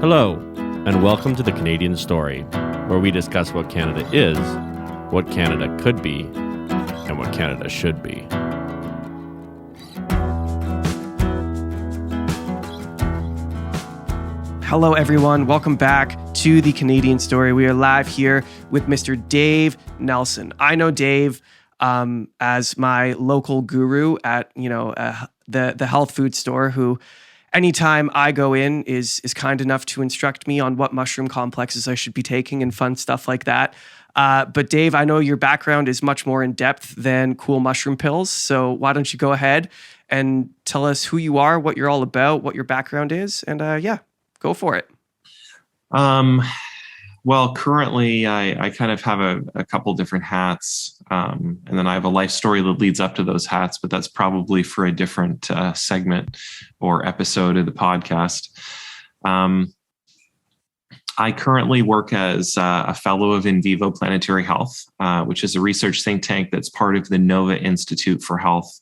Hello, and welcome to the Canadian Story, where we discuss what Canada is, what Canada could be, and what Canada should be. Hello, everyone. Welcome back to the Canadian Story. We are live here with Mr. Dave Nelson. I know Dave as my local guru at the health food store, who anytime I go in is kind enough to instruct me on what mushroom complexes I should be taking and fun stuff like that. But Dave, I know your background is much more in depth than cool mushroom pills. So why don't you go ahead and tell us who you are, what you're all about, what your background is, and go for it. Well, currently I kind of have a couple different hats, and then I have a life story that leads up to those hats, but that's probably for a different segment or episode of the podcast. I currently work as a fellow of In Vivo Planetary Health, which is a research think tank that's part of the Nova Institute for Health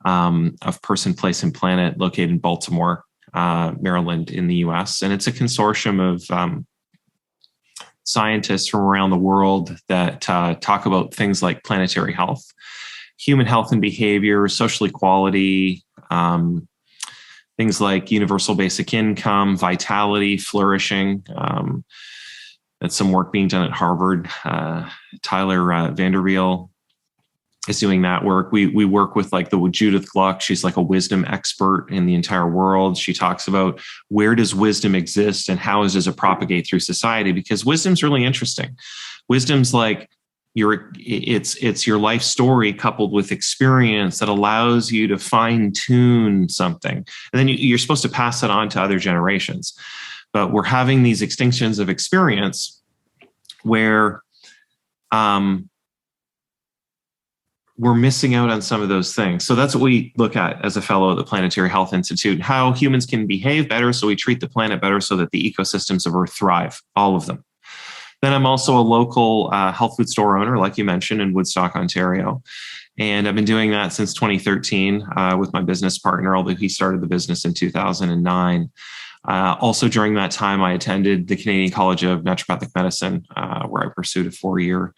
of Person, Place, and Planet, located in Baltimore, Maryland in the US. And it's a consortium of scientists from around the world that talk about things like planetary health, human health and behavior, social equality, things like universal basic income, vitality, flourishing. That's some work being done at Harvard. Tyler Vanderveel is doing that work. We work with like the Judith Gluck. She's like a wisdom expert in the entire world. She talks about where does wisdom exist and how does it propagate through society? Because wisdom's really interesting. Wisdom's like it's your life story coupled with experience that allows you to fine tune something. And then you're supposed to pass it on to other generations. But we're having these extinctions of experience where we're missing out on some of those things. So that's what we look at as a fellow at the Planetary Health Institute, how humans can behave better so we treat the planet better so that the ecosystems of Earth thrive, all of them. Then I'm also a local health food store owner, like you mentioned, in Woodstock, Ontario. And I've been doing that since 2013 with my business partner, although he started the business in 2009. Also during that time, I attended the Canadian College of Naturopathic Medicine, where I pursued a 4-year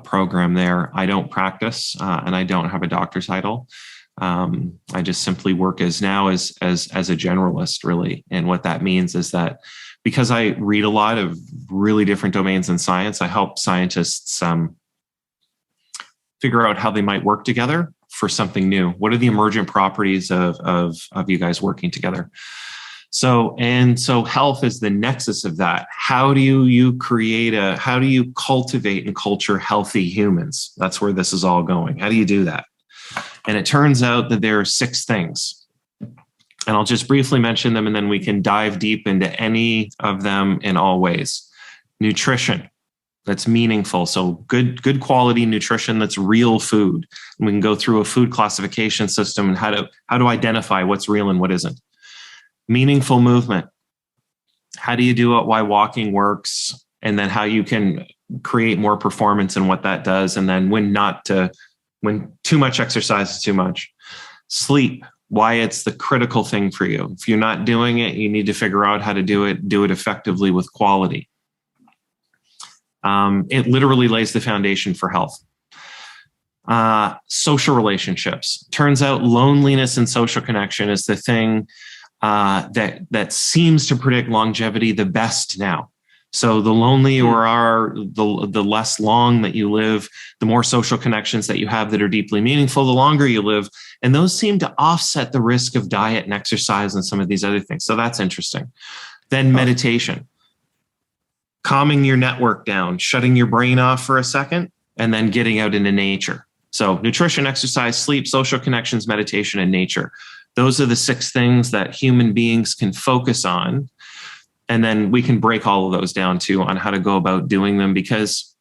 program there. I don't practice and I don't have a doctor title. I just simply work as a generalist, really. And what that means is that because I read a lot of really different domains in science, I help scientists figure out how they might work together for something new. What are the emergent properties of you guys working together? So health is the nexus of that. How do you cultivate and culture healthy humans? That's where this is all going. How do you do that? And it turns out that there are 6 things. And I'll just briefly mention them and then we can dive deep into any of them in all ways. Nutrition that's meaningful. So good quality nutrition that's real food. And we can go through a food classification system and how to identify what's real and what isn't. Meaningful movement. How do you do it? Why walking works, and then how you can create more performance and what that does, and then when too much exercise is too much. Sleep. Why it's the critical thing for you. If you're not doing it, you need to figure out how to do it effectively with quality. It literally lays the foundation for health. Social relationships. Turns out loneliness and social connection is the thing that seems to predict longevity the best now. So the lonelier you are, the less long that you live, the more social connections that you have that are deeply meaningful, the longer you live. And those seem to offset the risk of diet and exercise and some of these other things. So that's interesting. Then meditation, calming your network down, shutting your brain off for a second, and then getting out into nature. So nutrition, exercise, sleep, social connections, meditation, and nature. Those are the 6 things that human beings can focus on. And then we can break all of those down too on how to go about doing them, because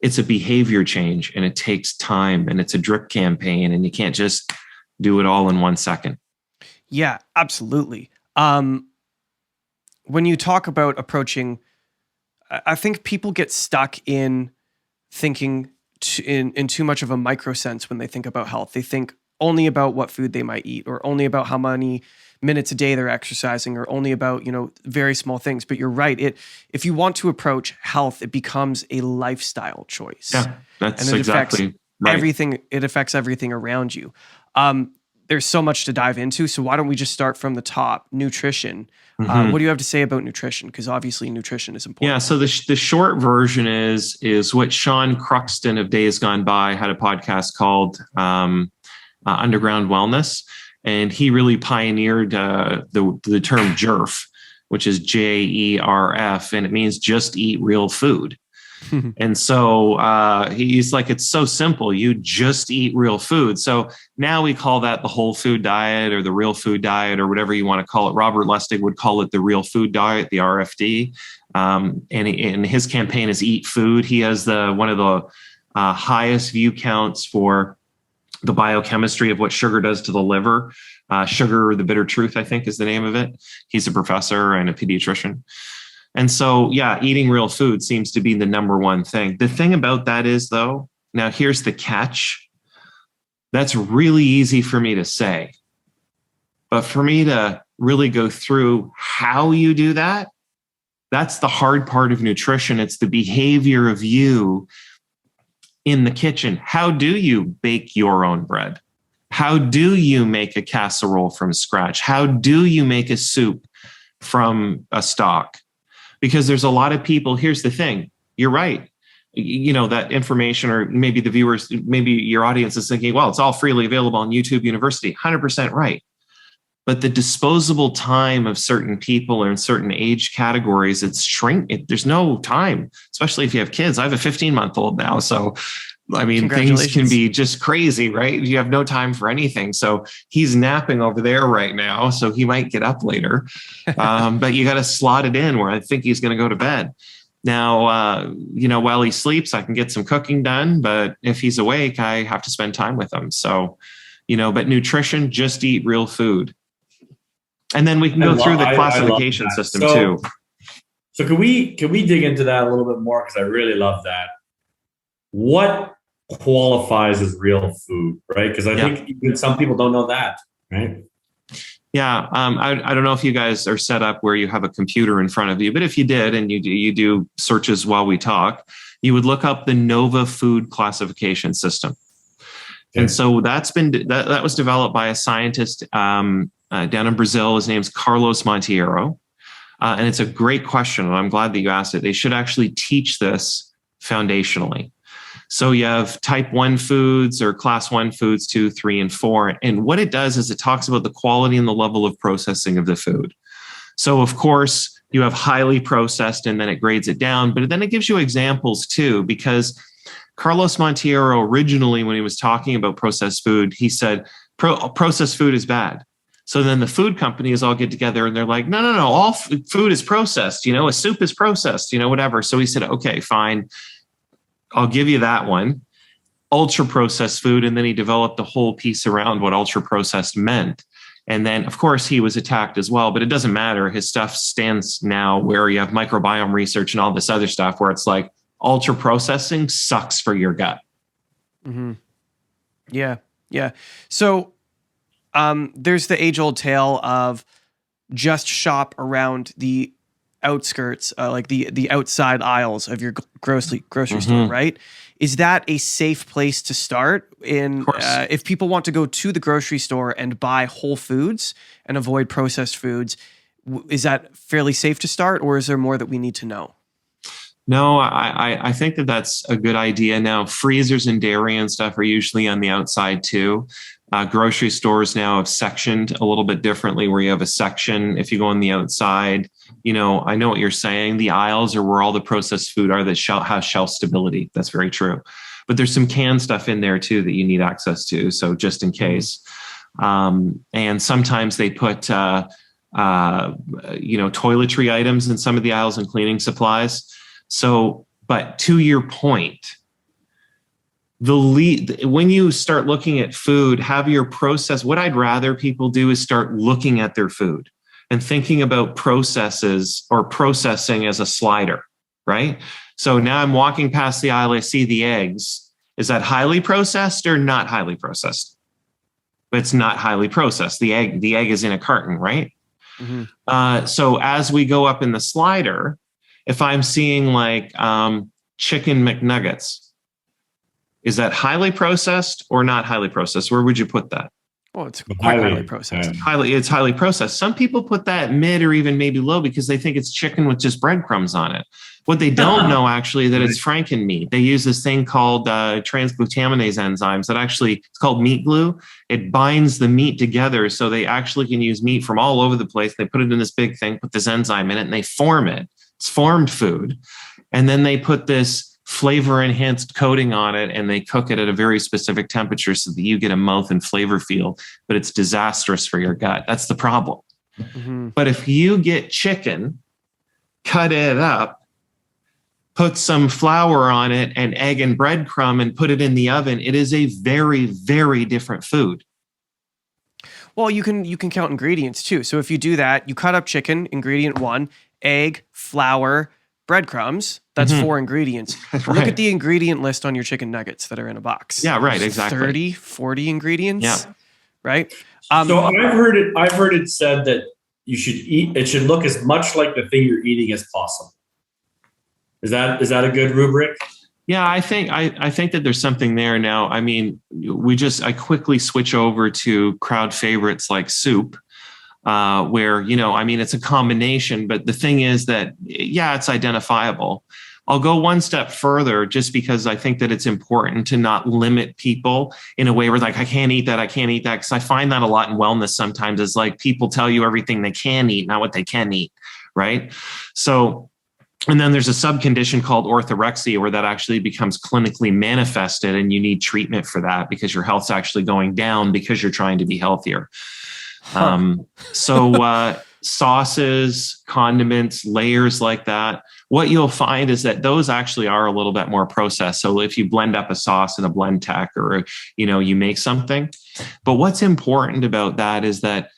it's a behavior change and it takes time and it's a drip campaign and you can't just do it all in 1 second. Yeah, absolutely. When you talk about approaching, I think people get stuck in thinking in too much of a micro sense when they think about health. They think, only about what food they might eat, or only about how many minutes a day they're exercising, or only about, very small things. But you're right. If you want to approach health, it becomes a lifestyle choice. Yeah, that's and it exactly affects right. everything. It affects everything around you. There's so much to dive into. So why don't we just start from the top? Nutrition. What do you have to say about nutrition? Because obviously nutrition is important. Yeah. So the short version is what Sean Cruxton of Days Gone By had a podcast called Underground Wellness, and he really pioneered the term JERF, which is JERF, and it means just eat real food. And so he's like, it's so simple. You just eat real food. So now we call that the whole food diet, or the real food diet, or whatever you want to call it. Robert Lustig would call it the real food diet, the RFD. And his campaign is Eat Food. He has one of the highest view counts for the biochemistry of what sugar does to the liver. Sugar, the Bitter Truth, I think, is the name of it. He's a professor and a pediatrician. And so, yeah, eating real food seems to be the number one thing. The thing about that is, though, now here's the catch. That's really easy for me to say. But for me to really go through how you do that, that's the hard part of nutrition. It's the behavior of you in the kitchen. How do you bake your own bread? How do you make a casserole from scratch? How do you make a soup from a stock? Because there's a lot of people. Here's the thing. You're right. That information, or maybe the viewers, maybe your audience is thinking, well, it's all freely available on YouTube University. 100% right. But the disposable time of certain people or in certain age categories, there's no time, especially if you have kids. I have a 15-month-old now. So, I mean, things can be just crazy, right? You have no time for anything. So he's napping over there right now. So he might get up later. But you got to slot it in where I think he's going to go to bed. Now, while he sleeps, I can get some cooking done. But if he's awake, I have to spend time with him. So, but nutrition, just eat real food. And then we can go through the classification system too. So can we dig into that a little bit more? Because I really love that. What qualifies as real food, right? Because I think even some people don't know that, right? Yeah. I don't know if you guys are set up where you have a computer in front of you, but if you did and you do searches while we talk, you would look up the NOVA food classification system. Okay. And so that was developed by a scientist down in Brazil. His name's Carlos Monteiro. And it's a great question, and I'm glad that you asked it. They should actually teach this foundationally. So you have type 1 foods, or class 1 foods, 2, 3, and 4. And what it does is it talks about the quality and the level of processing of the food. So, of course, you have highly processed, and then it grades it down. But then it gives you examples too, because Carlos Monteiro originally, when he was talking about processed food, he said processed food is bad. So then the food companies all get together and they're like, no, all food is processed. A soup is processed, whatever. So he said, okay, fine. I'll give you that one. Ultra processed food. And then he developed a whole piece around what ultra processed meant. And then, of course, he was attacked as well, but it doesn't matter. His stuff stands now where you have microbiome research and all this other stuff where it's like ultra processing sucks for your gut. Mm-hmm. Yeah. Yeah. So there's the age old tale of just shop around the outskirts, like the outside aisles of your grocery store, right? Is that a safe place to start if people want to go to the grocery store and buy whole foods and avoid processed foods? Is that fairly safe to start, or is there more that we need to know? No, I think that's a good idea. Now, freezers and dairy and stuff are usually on the outside too. Grocery stores now have sectioned a little bit differently, where you have a section. If you go on the outside, I know what you're saying. The aisles are where all the processed food are that has shelf stability. That's very true. But there's some canned stuff in there too that you need access to. So just in case. And sometimes they put, toiletry items in some of the aisles and cleaning supplies. So, but to your point, when you start looking at food, have your process. What I'd rather people do is start looking at their food and thinking about processes or processing as a slider, right? So now I'm walking past the aisle, I see the eggs. Is that highly processed or not highly processed? but it's not highly processed. The egg is in a carton, right? Mm-hmm. So as we go up in the slider, if I'm seeing like chicken McNuggets, is that highly processed or not highly processed? Where would you put that? Well, it's quite highly processed. It's highly processed. Some people put that mid or even maybe low because they think it's chicken with just breadcrumbs on it. What they don't know actually that it's Franken meat. They use this thing called transglutaminase enzymes that actually, it's called meat glue. It binds the meat together so they actually can use meat from all over the place. They put it in this big thing, put this enzyme in it, and they form it. It's formed food. And then they put this flavor enhanced coating on it and they cook it at a very specific temperature so that you get a mouth and flavor feel, but it's disastrous for your gut. That's the problem. Mm-hmm. But if you get chicken, cut it up, put some flour on it and egg and breadcrumb and put it in the oven, it is a very, very different food. Well, you can count ingredients too. So if you do that, you cut up chicken, ingredient 1, egg, flour, breadcrumbs. That's 4 ingredients. Right. Look at the ingredient list on your chicken nuggets that are in a box. Yeah, right, There's exactly. 30, 40 ingredients. Yeah. Right? So I've heard it said that you should eat, it should look as much like the thing you're eating as possible. Is that a good rubric? Yeah, I think that there's something there now. I mean, I quickly switch over to crowd favorites like soup, where, it's a combination, but the thing is that, yeah, it's identifiable. I'll go one step further just because I think that it's important to not limit people in a way where like, I can't eat that. Because I find that a lot in wellness sometimes is like people tell you everything they can eat, not what they can eat. Right. So, and then there's a subcondition called orthorexia where that actually becomes clinically manifested and you need treatment for that because your health's actually going down because you're trying to be healthier. Sauces, condiments, layers like that. What you'll find is that those actually are a little bit more processed. So if you blend up a sauce in a blend tech or, you make something, but what's important about that is that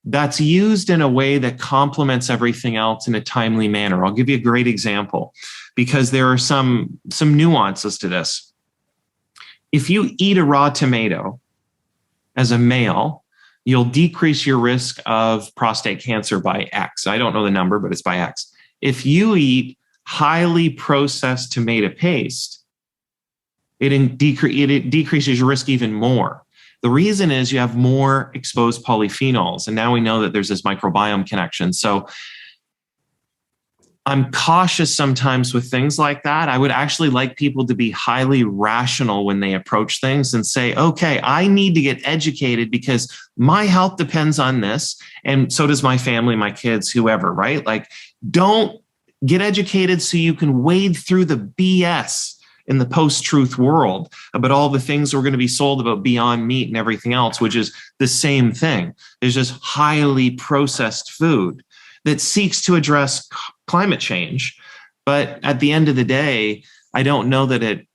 that's used in a way that complements everything else in a timely manner. I'll give you a great example because there are some nuances to this. If you eat a raw tomato as a male, you'll decrease your risk of prostate cancer by X. I don't know the number, but it's by X. If you eat highly processed tomato paste, it decreases your risk even more. The reason is you have more exposed polyphenols. And now we know that there's this microbiome connection. So I'm cautious sometimes with things like that. I would actually like people to be highly rational when they approach things and say, okay, I need to get educated because my health depends on this. And so does my family, my kids, whoever, right? Like, don't get educated so you can wade through the BS in the post-truth world about all the things we're going to be sold about Beyond Meat and everything else, which is the same thing. There's just highly processed food that seeks to address climate change. But at the end of the day, I don't know that it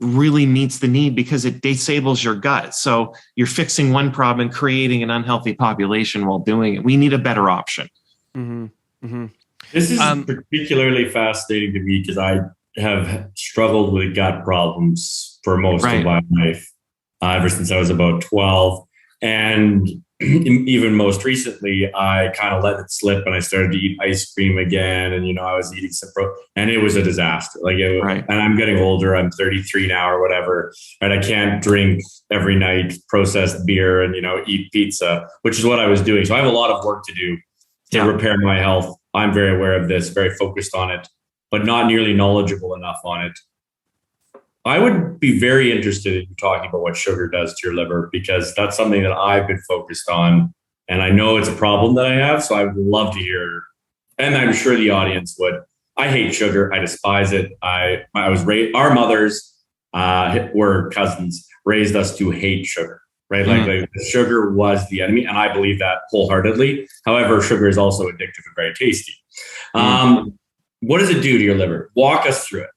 really meets the need because it disables your gut. So you're fixing one problem and creating an unhealthy population while doing it. We need a better option. Mm-hmm. Mm-hmm. This is particularly fascinating to me because I have struggled with gut problems for most of my life, ever since I was about 12. And even most recently, I kind of let it slip and I started to eat ice cream again. And, I was eating some and it was a disaster. And I'm getting older. I'm 33 now or whatever. And I can't drink every night processed beer and, eat pizza, which is what I was doing. So I have a lot of work to do to repair my health. I'm very aware of this, very focused on it, but not nearly knowledgeable enough on it. I would be very interested in talking about what sugar does to your liver, because that's something that I've been focused on. And I know it's a problem that I have, so I would love to hear. And I'm sure the audience would. I hate sugar. I despise it. I was raised, our mothers were cousins, raised us to hate sugar, right? Like sugar was the enemy. And I believe that wholeheartedly. However, sugar is also addictive and very tasty. What does it do to your liver? Walk us through it.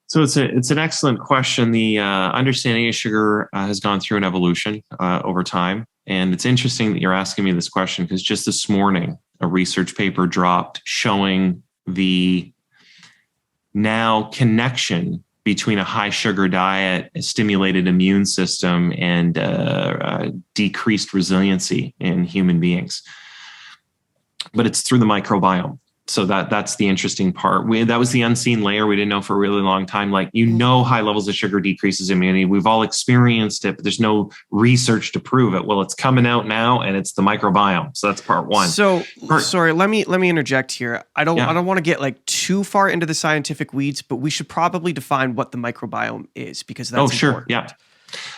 So it's an excellent question. The understanding of sugar has gone through an evolution over time. And it's interesting that you're asking me this question because just this morning, a research paper dropped showing the now connection between a high sugar diet, a stimulated immune system, and decreased resiliency in human beings. But it's through the microbiome. So that's the interesting part. That was the unseen layer we didn't know for a really long time. Like, high levels of sugar decreases immunity. We've all experienced it, but there's no research to prove it. Well, it's coming out now, and it's the microbiome. So that's part one. So sorry, let me interject here. I don't want to get like too far into the scientific weeds, but we should probably define what the microbiome is, because that's important. Yeah.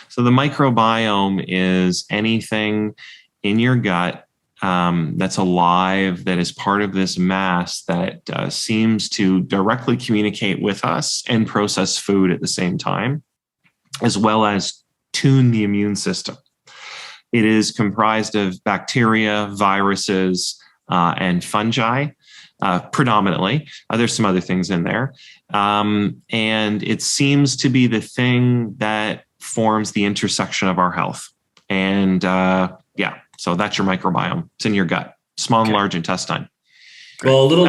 So the microbiome is anything in your gut that's alive, that is part of this mass that seems to directly communicate with us and process food at the same time, as well as tune the immune system. It is comprised of bacteria, viruses, and fungi, predominantly. There's some other things in there. And it seems to be the thing that forms the intersection of our health. And so that's your microbiome. It's in your gut, small and large intestine. Well, a little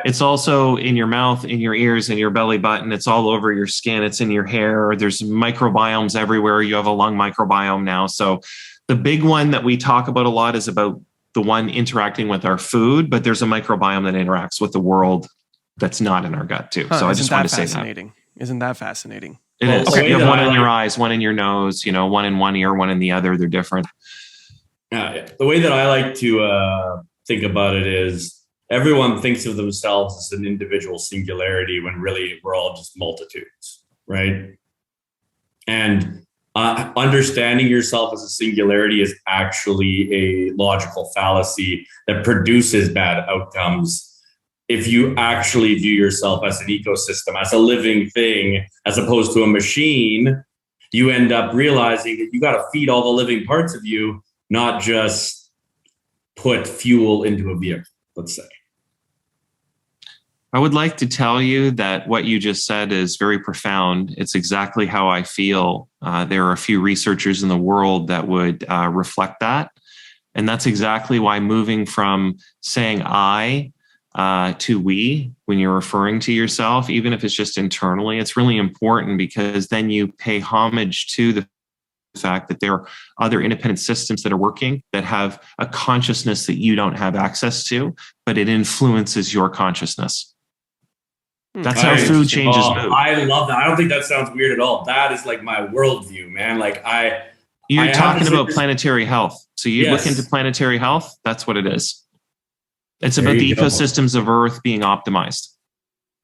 it's also in your mouth, in your ears, in your belly button. It's all over your skin. It's in your hair. There's microbiomes everywhere. You have a lung microbiome now. So the big one that we talk about a lot is about the one interacting with our food, but there's a microbiome that interacts with the world that's not in our gut too. So I just want to say that. Isn't that fascinating? It is. Okay. You have one in your eyes, one in your nose, one in one ear, one in the other. They're different. The way that I like to think about it is everyone thinks of themselves as an individual singularity when really we're all just multitudes, right? And understanding yourself as a singularity is actually a logical fallacy that produces bad outcomes. If you actually view yourself as an ecosystem, as a living thing, as opposed to a machine, you end up realizing that you got to feed all the living parts of you, not just put fuel into a vehicle, let's say. I would like to tell you that what you just said is very profound. It's exactly how I feel. There are a few researchers in the world that would reflect that. And that's exactly why moving from saying I to we, when you're referring to yourself, even if it's just internally, it's really important, because then you pay homage to the fact that there are other independent systems that are working, that have a consciousness that you don't have access to, but it influences your consciousness. That's how food changes mood. I love that. I don't think that sounds weird at all. That is like my worldview, man. Like you're talking about planetary health. So you look into planetary health, that's what it is. It's about the ecosystems of Earth being optimized.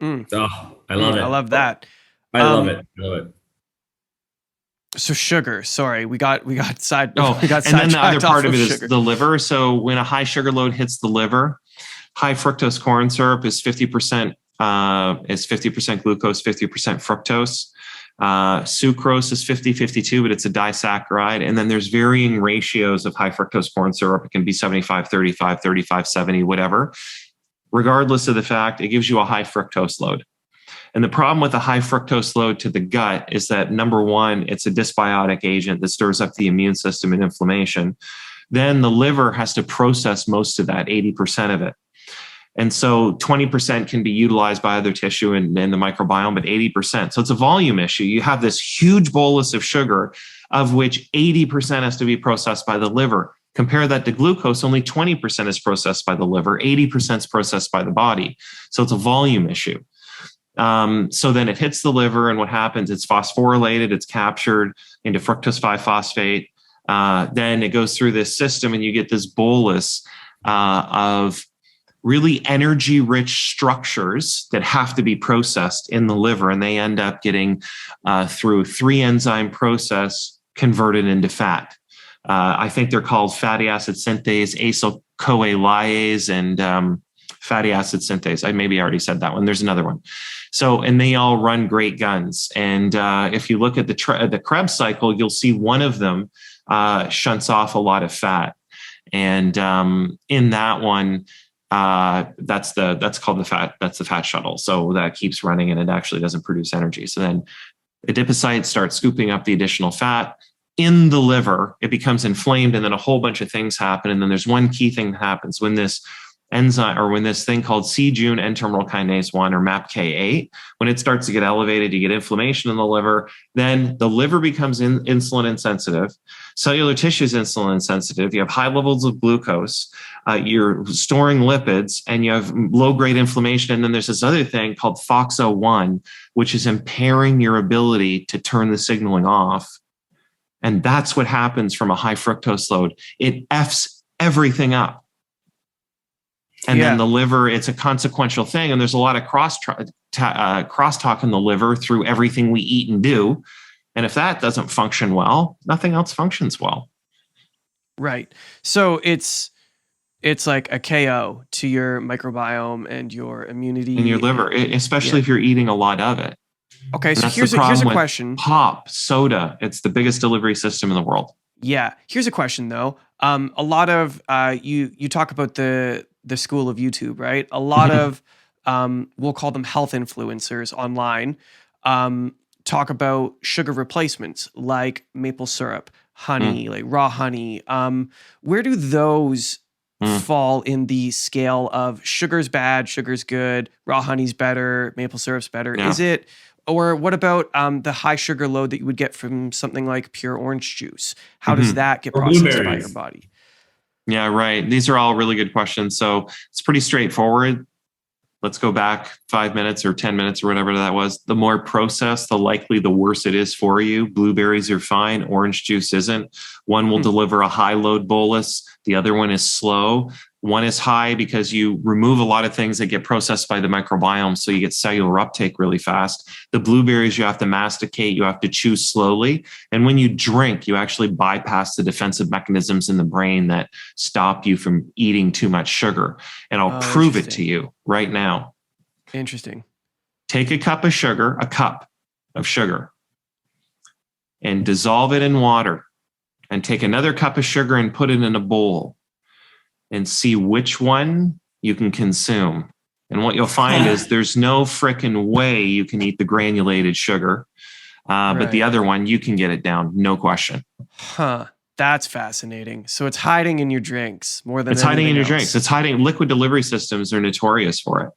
Oh, I love it. I love that. I love it. So sugar, sorry, we got side. And then the other part of it is the liver. So when a high sugar load hits the liver, high fructose corn syrup is 50% glucose, 50% fructose. Sucrose is 50-52, but it's a disaccharide. And then there's varying ratios of high fructose corn syrup. It can be 75-35, 35-70, whatever. Regardless of the fact, it gives you a high fructose load. And the problem with a high fructose load to the gut is that, number one, it's a dysbiotic agent that stirs up the immune system and inflammation. Then the liver has to process most of that, 80% of it. And so 20% can be utilized by other tissue and the microbiome, but 80%. So it's a volume issue. You have this huge bolus of sugar, of which 80% has to be processed by the liver. Compare that to glucose, only 20% is processed by the liver, 80% is processed by the body. So it's a volume issue. So then it hits the liver, and what happens? It's phosphorylated, it's captured into fructose 5-phosphate. Then it goes through this system, and you get this bolus of really energy-rich structures that have to be processed in the liver, and they end up getting through 3-enzyme process converted into fat. I think they're called fatty acid synthase, acyl-CoA lyase, and fatty acid synthase. I maybe already said that one. There's another one. So, and they all run great guns. And if you look at the Krebs cycle, you'll see one of them shunts off a lot of fat. And in that one, that's called the fat shuttle. So that keeps running, and it actually doesn't produce energy. So then adipocytes start scooping up the additional fat in the liver. It becomes inflamed, and then a whole bunch of things happen. And then there's one key thing that happens when this enzyme, or when this thing called C-Jun N-terminal kinase 1 or MAPK8, when it starts to get elevated, you get inflammation in the liver, then the liver becomes insulin insensitive. Cellular tissue is insulin insensitive. You have high levels of glucose. You're storing lipids, and you have low-grade inflammation. And then there's this other thing called FOXO1, which is impairing your ability to turn the signaling off. And that's what happens from a high fructose load. It Fs everything up. And then the liver, it's a consequential thing. And there's a lot of crosstalk in the liver through everything we eat and do. And if that doesn't function well, nothing else functions well. Right. So it's like a KO to your microbiome and your immunity. In your liver, especially if you're eating a lot of it. Okay, so here's a question. Pop, soda, it's the biggest delivery system in the world. Yeah. Here's a question, though. A lot of, you talk about the school of YouTube, right? A lot of, we'll call them health influencers online, talk about sugar replacements like maple syrup, honey, like raw honey. Where do those fall in the scale of sugar's bad, sugar's good, raw honey's better, maple syrup's better? Yeah. Is it, or what about the high sugar load that you would get from something like pure orange juice? How does that get processed by your body? Yeah, right. These are all really good questions. So it's pretty straightforward. Let's go back 5 minutes or 10 minutes or whatever that was. The more processed, the likely the worse it is for you. Blueberries are fine. Orange juice isn't. One will deliver a high load bolus. The other one is slow. One is high because you remove a lot of things that get processed by the microbiome, so you get cellular uptake really fast. The blueberries, you have to masticate, you have to chew slowly. And when you drink, you actually bypass the defensive mechanisms in the brain that stop you from eating too much sugar. And I'll prove it to you right now. Interesting. Take a cup of sugar, and dissolve it in water. And take another cup of sugar and put it in a bowl. And see which one you can consume. And what you'll find is there's no frickin' way you can eat the granulated sugar. But the other one, you can get it down, no question. Huh. That's fascinating. So it's hiding in your drinks more than it's hiding in your else. drinks. It's hiding. Liquid delivery systems are notorious for it.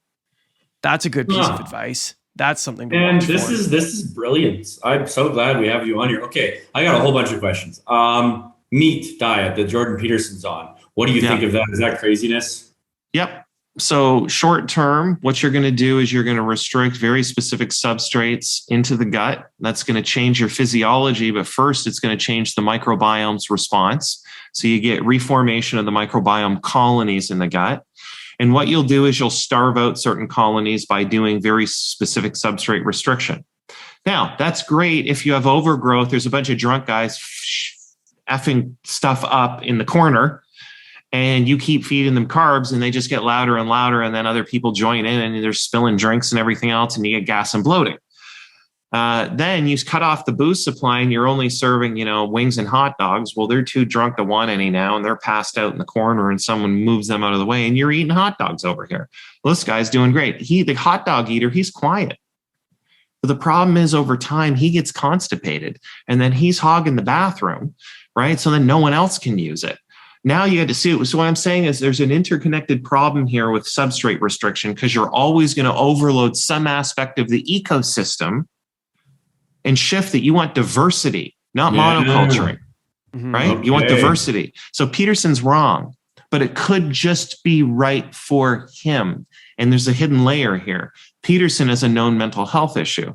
That's a good piece of advice. That's something to and watch this for. This is brilliant. I'm so glad we have you on here. Okay, I got a whole bunch of questions. Meat diet that Jordan Peterson's on. What do you think of that? Is that craziness? Yep. So short term, what you're going to do is you're going to restrict very specific substrates into the gut. That's going to change your physiology, but first it's going to change the microbiome's response. So you get reformation of the microbiome colonies in the gut. And what you'll do is you'll starve out certain colonies by doing very specific substrate restriction. Now, that's great if you have overgrowth. There's a bunch of drunk guys effing stuff up in the corner, and you keep feeding them carbs and they just get louder and louder. And then other people join in and they're spilling drinks and everything else, and you get gas and bloating. Then you cut off the boost supply and you're only serving, wings and hot dogs. Well, they're too drunk to want any now, and they're passed out in the corner and someone moves them out of the way and you're eating hot dogs over here. Well, this guy's doing great. The hot dog eater, he's quiet. But the problem is over time, he gets constipated and then he's hogging the bathroom, right? So then no one else can use it. Now you had to see it. So what I'm saying is there's an interconnected problem here with substrate restriction, because you're always going to overload some aspect of the ecosystem and shift it. You want diversity, not monoculturing, right? Okay. You want diversity. So Peterson's wrong, but it could just be right for him. And there's a hidden layer here. Peterson is a known mental health issue.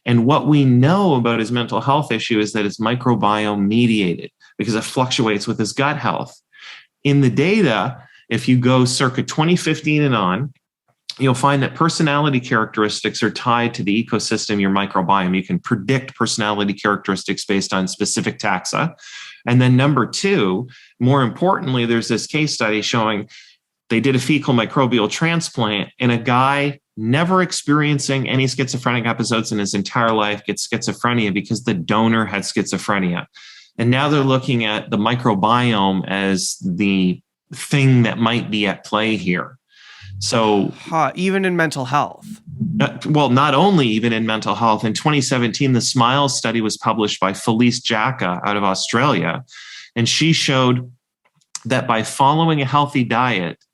And what we know about his mental health issue is that it's microbiome mediated because it fluctuates with his gut health. In the data, if you go circa 2015 and on, you'll find that personality characteristics are tied to the ecosystem, your microbiome. You can predict personality characteristics based on specific taxa. And then number two, more importantly, there's this case study showing they did a fecal microbial transplant, and a guy never experiencing any schizophrenic episodes in his entire life gets schizophrenia because the donor had schizophrenia. And now they're looking at the microbiome as the thing that might be at play here. So even in mental health. Well, not only even in mental health. In 2017, the SMILES study was published by Felice Jacka out of Australia. And she showed that by following a healthy diet,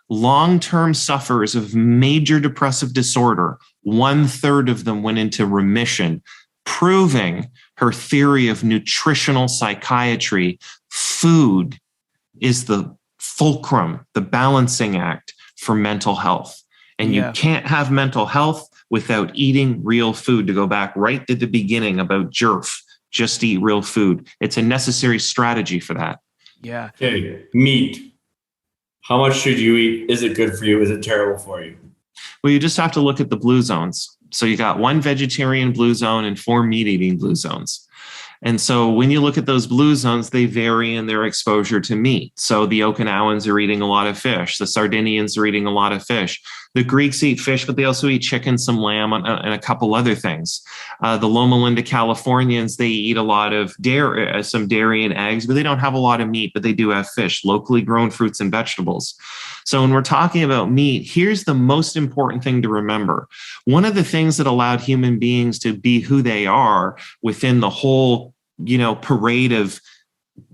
long-term sufferers of major depressive disorder, 1/3 of them went into remission, proving her theory of nutritional psychiatry. Food is the fulcrum, the balancing act for mental health. And you can't have mental health without eating real food. To go back right to the beginning about JERF, just eat real food. It's a necessary strategy for that. Yeah. Okay, meat. How much should you eat? Is it good for you? Is it terrible for you? Well, you just have to look at the blue zones. So you got 1 vegetarian blue zone and 4 meat-eating blue zones. And so when you look at those blue zones, they vary in their exposure to meat. So the Okinawans are eating a lot of fish. The Sardinians are eating a lot of fish. The Greeks eat fish, but they also eat chicken, some lamb, and a couple other things. The Loma Linda Californians, they eat a lot of dairy, some dairy and eggs, but they don't have a lot of meat, but they do have fish, locally grown fruits and vegetables. So when we're talking about meat, here's the most important thing to remember. One of the things that allowed human beings to be who they are within the whole, parade of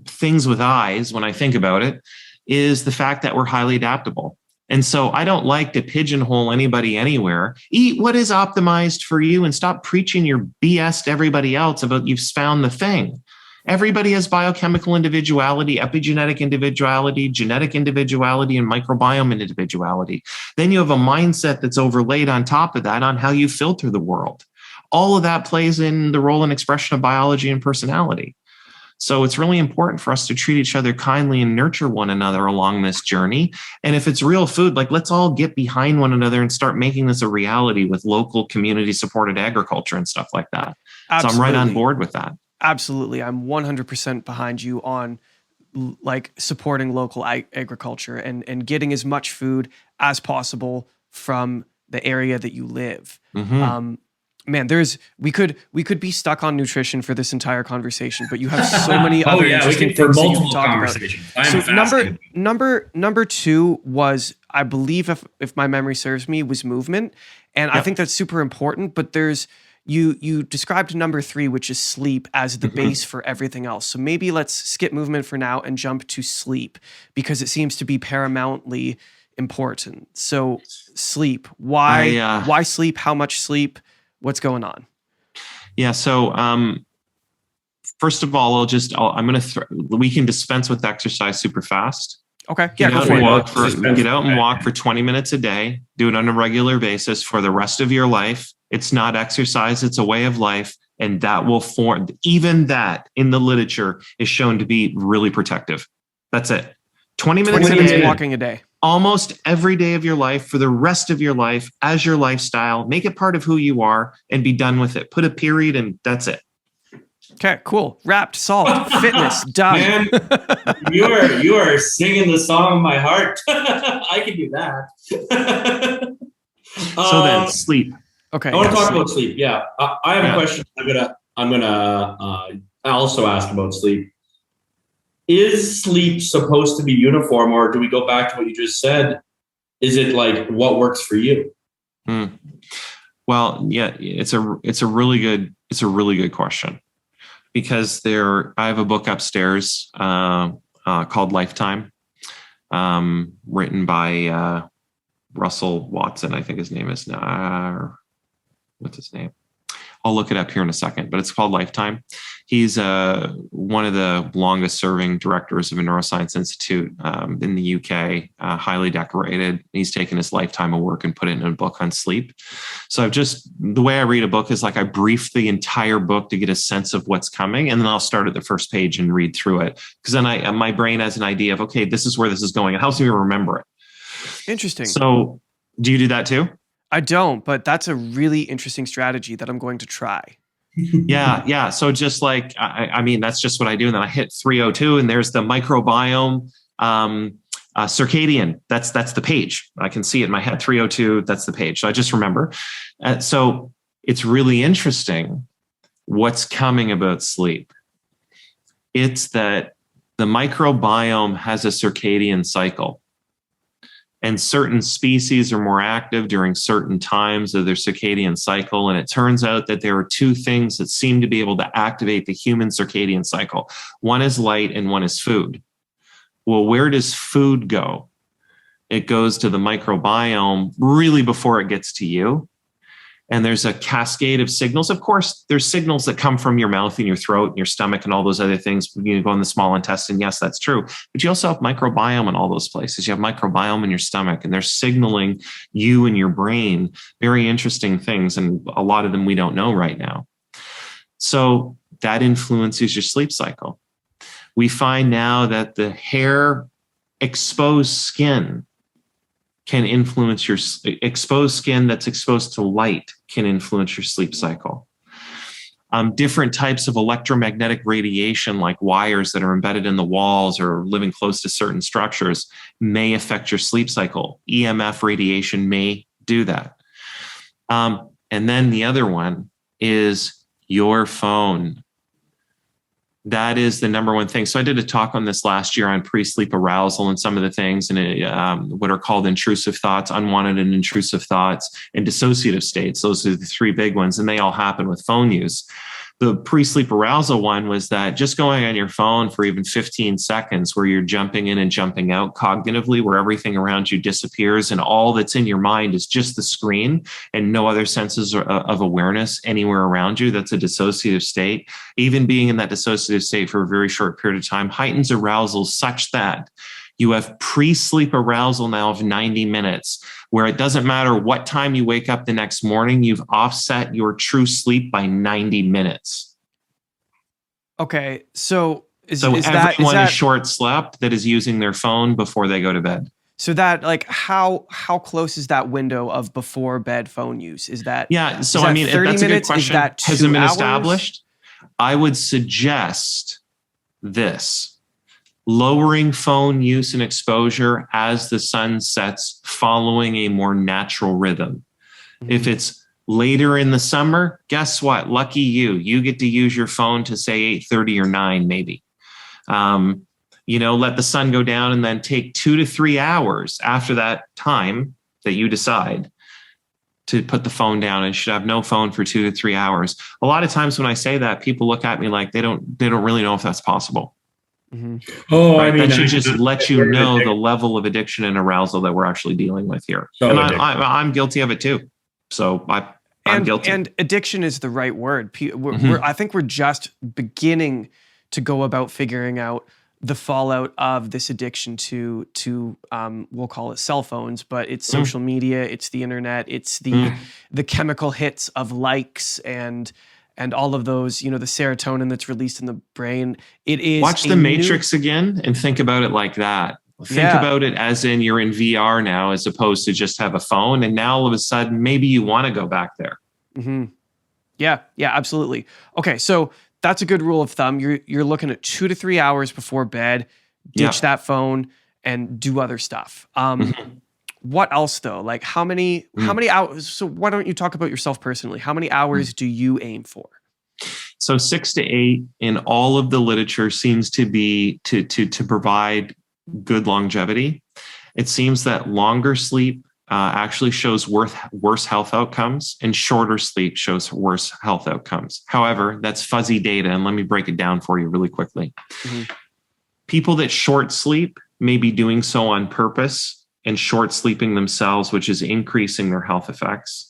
things with eyes, when I think about it, is the fact that we're highly adaptable. And so I don't like to pigeonhole anybody anywhere. Eat what is optimized for you and stop preaching your BS to everybody else about you've found the thing. Everybody has biochemical individuality, epigenetic individuality, genetic individuality, and microbiome individuality. Then you have a mindset that's overlaid on top of that on how you filter the world. All of that plays in the role and expression of biology and personality. So it's really important for us to treat each other kindly and nurture one another along this journey. And if it's real food, let's all get behind one another and start making this a reality with local community supported agriculture and stuff like that. Absolutely. So I'm right on board with that. Absolutely. I'm 100% behind you on supporting local agriculture and getting as much food as possible from the area that you live. Mm-hmm. Man, we could be stuck on nutrition for this entire conversation, but you have so many other interesting things that you can talk about. So number 2 was, I believe, if my memory serves me, was movement, and I think that's super important. But there's you described number 3, which is sleep, as the base for everything else. So maybe let's skip movement for now and jump to sleep, because it seems to be paramountly important. So sleep, why sleep? How much sleep? What's going on? Yeah. So, first of all, we can dispense with exercise super fast. Okay. Get out and walk for 20 minutes a day. Do it on a regular basis for the rest of your life. It's not exercise. It's a way of life. And that will form, even that in the literature is shown to be really protective. That's it. 20 minutes walking a day. Almost every day of your life for the rest of your life as your lifestyle. Make it part of who you are and be done with it. Put a period and that's it. Okay, cool. Wrapped, solved, fitness, done. Man, you are singing the song of my heart. I can do that. So then sleep. Okay. I want to talk about sleep. Yeah. I have a question. I'm gonna also ask about sleep. Is sleep supposed to be uniform, or do we go back to what you just said? Is it what works for you? Well, yeah, it's a really good question, because I have a book upstairs called Lifetime, written by Russell Watson, I think his name is now. What's his name? I'll look it up here in a second, but it's called Lifetime. He's one of the longest serving directors of a neuroscience institute in the UK, highly decorated. He's taken his lifetime of work and put it in a book on sleep. So the way I read a book is I brief the entire book to get a sense of what's coming. And then I'll start at the first page and read through it. Because then my brain has an idea of, okay, this is where this is going. It helps me remember it. Interesting. So do you do that too? I don't, but that's a really interesting strategy that I'm going to try. Yeah. So just I mean, that's just what I do. And then I hit 302 and there's the microbiome circadian. That's the page. I can see it in my head. 302, that's the page. So I just remember. So it's really interesting what's coming about sleep. It's that the microbiome has a circadian cycle. And certain species are more active during certain times of their circadian cycle. And it turns out that there are 2 things that seem to be able to activate the human circadian cycle. One is light and one is food. Well, where does food go? It goes to the microbiome really before it gets to you. And there's a cascade of signals. Of course, there's signals that come from your mouth and your throat and your stomach and all those other things. You go in the small intestine. Yes, that's true. But you also have microbiome in all those places. You have microbiome in your stomach, and they're signaling you and your brain very interesting things. And a lot of them we don't know right now. So that influences your sleep cycle. We find now that the hair exposed skin can influence your exposed skin that's exposed to light can influence your sleep cycle. Different types of electromagnetic radiation, like wires that are embedded in the walls or living close to certain structures, may affect your sleep cycle. EMF radiation may do that. And then the other one is your phone. That is the number one thing. So I did a talk on this last year on pre-sleep arousal and some of the things, and what are called intrusive thoughts, unwanted and intrusive thoughts, and dissociative states. Those are the three big ones, and they all happen with phone use. The pre-sleep arousal one was that just going on your phone for even 15 seconds where you're jumping in and jumping out cognitively, where everything around you disappears and all that's in your mind is just the screen and no other senses of awareness anywhere around you. That's a dissociative state. Even being in that dissociative state for a very short period of time heightens arousal such that you have pre-sleep arousal now of 90 minutes, where it doesn't matter what time you wake up the next morning, you've offset your true sleep by 90 minutes. Okay, so everyone is short slept that is using their phone before they go to bed. So that, like, how close is that window of before bed phone use? Is that So I mean, 30 that's minutes? a good question. Is that 2 Has it been hours? established? I would suggest this. Lowering phone use and exposure as the sun sets, following a more natural rhythm. Mm-hmm. If it's later in the summer, guess what? Lucky you. You get to use your phone to say 8:30 or 9 maybe. Let the sun go down and then take 2 to 3 hours after that time that you decide to put the phone down, and should have no phone for 2 to 3 hours. A lot of times when I say that, people look at me like they don't really know if that's possible. Mm-hmm. Oh, right? That should just let you know the level of addiction and arousal that we're actually dealing with here. So I'm guilty of it too. So I'm guilty. And addiction is the right word. I think we're just beginning to go about figuring out the fallout of this addiction to we'll call it cell phones, but it's social media, it's the internet, it's the chemical hits of likes and all of those, the serotonin that's released in the brain. It is watch The Matrix again and think about it like that. Think about it as in you're in VR now, as opposed to just have a phone. And now all of a sudden, maybe you want to go back there. Mm-hmm. Yeah, absolutely. Okay, so that's a good rule of thumb. You're looking at 2 to 3 hours before bed, ditch that phone and do other stuff. What else though? Like how many hours? So why don't you talk about yourself personally? How many hours do you aim for? So 6 to 8 in all of the literature seems to be to provide good longevity. It seems that longer sleep actually shows worse health outcomes, and shorter sleep shows worse health outcomes. However, that's fuzzy data, and let me break it down for you really quickly. Mm-hmm. People that short sleep may be doing so on purpose and short sleeping themselves, which is increasing their health effects.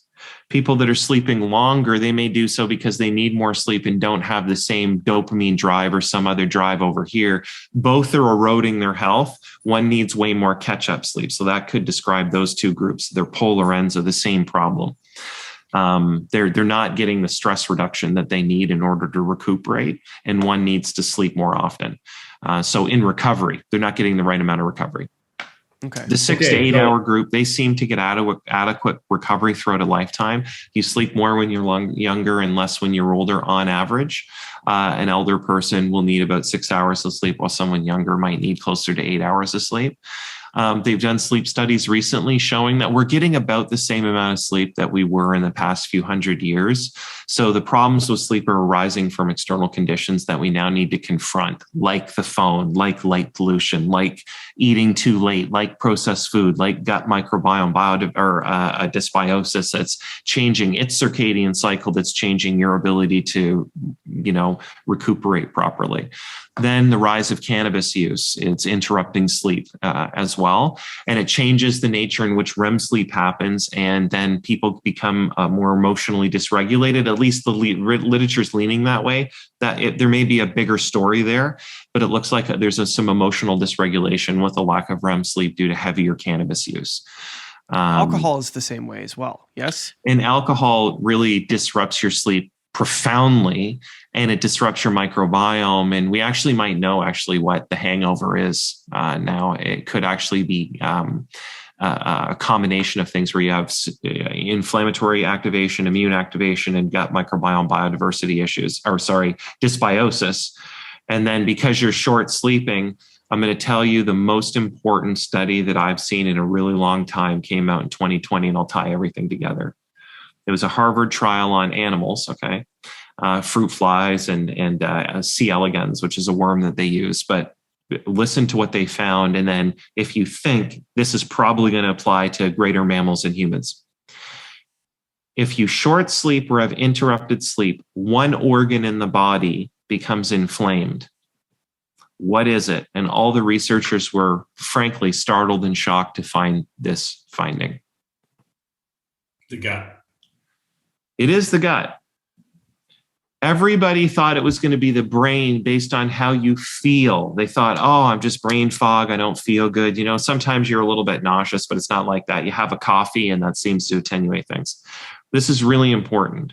People that are sleeping longer, they may do so because they need more sleep and don't have the same dopamine drive or some other drive over here. Both are eroding their health. One needs way more catch-up sleep. So that could describe those two groups. They're polar ends of the same problem. They're not getting the stress reduction that they need in order to recuperate, and one needs to sleep more often. So in recovery, they're not getting the right amount of recovery. Okay. The 6 to 8 hour group, they seem to get adequate recovery throughout a lifetime. You sleep more when you're younger and less when you're older on average. An elder person will need about 6 hours of sleep, while someone younger might need closer to 8 hours of sleep. They've done sleep studies recently showing that we're getting about the same amount of sleep that we were in the past few hundred years. So the problems with sleep are arising from external conditions that we now need to confront, like the phone, like light pollution, like eating too late, like processed food, like gut microbiome dysbiosis that's changing its circadian cycle, that's changing your ability to, recuperate properly. Then the rise of cannabis use. It's interrupting sleep as well. And it changes the nature in which REM sleep happens. And then people become more emotionally dysregulated. At least the literature's leaning that way. There may be a bigger story there, but it looks like there's some emotional dysregulation with a lack of REM sleep due to heavier cannabis use. Alcohol is the same way as well. Yes. And alcohol really disrupts your sleep profoundly, and it disrupts your microbiome. And we actually might know what the hangover is now. It could actually be a combination of things where you have inflammatory activation, immune activation, and gut microbiome biodiversity issues, dysbiosis. And then because you're short sleeping, I'm going to tell you the most important study that I've seen in a really long time came out in 2020, and I'll tie everything together. It was a Harvard trial on animals, fruit flies and C. elegans, which is a worm that they use. But listen to what they found. And then if you think this is probably going to apply to greater mammals and humans. If you short sleep or have interrupted sleep, one organ in the body becomes inflamed. What is it? And all the researchers were frankly startled and shocked to find this finding. The gut. It is the gut. Everybody thought it was going to be the brain based on how you feel. They thought, oh, I'm just brain fog. I don't feel good. Sometimes you're a little bit nauseous, but it's not like that. You have a coffee and that seems to attenuate things. This is really important.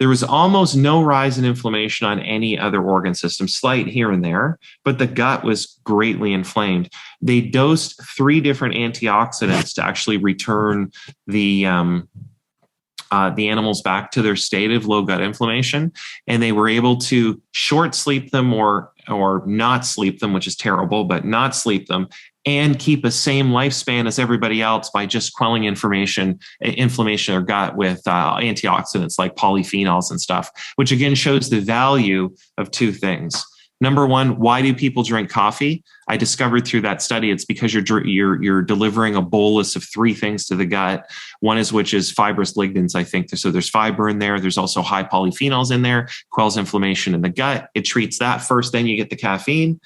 There was almost no rise in inflammation on any other organ system, slight here and there, but the gut was greatly inflamed. They dosed 3 different antioxidants to actually return the animals back to their state of low gut inflammation, and they were able to short sleep them or not sleep them, which is terrible, but not sleep them and keep the same lifespan as everybody else by just quelling inflammation or gut with antioxidants like polyphenols and stuff, which again shows the value of 2 things. Number one, why do people drink coffee? I discovered through that study, it's because you're delivering a bolus of 3 things to the gut. One is which is fibrous lignans, I think. So there's fiber in there. There's also high polyphenols in there, quells inflammation in the gut. It treats that first, then you get the caffeine.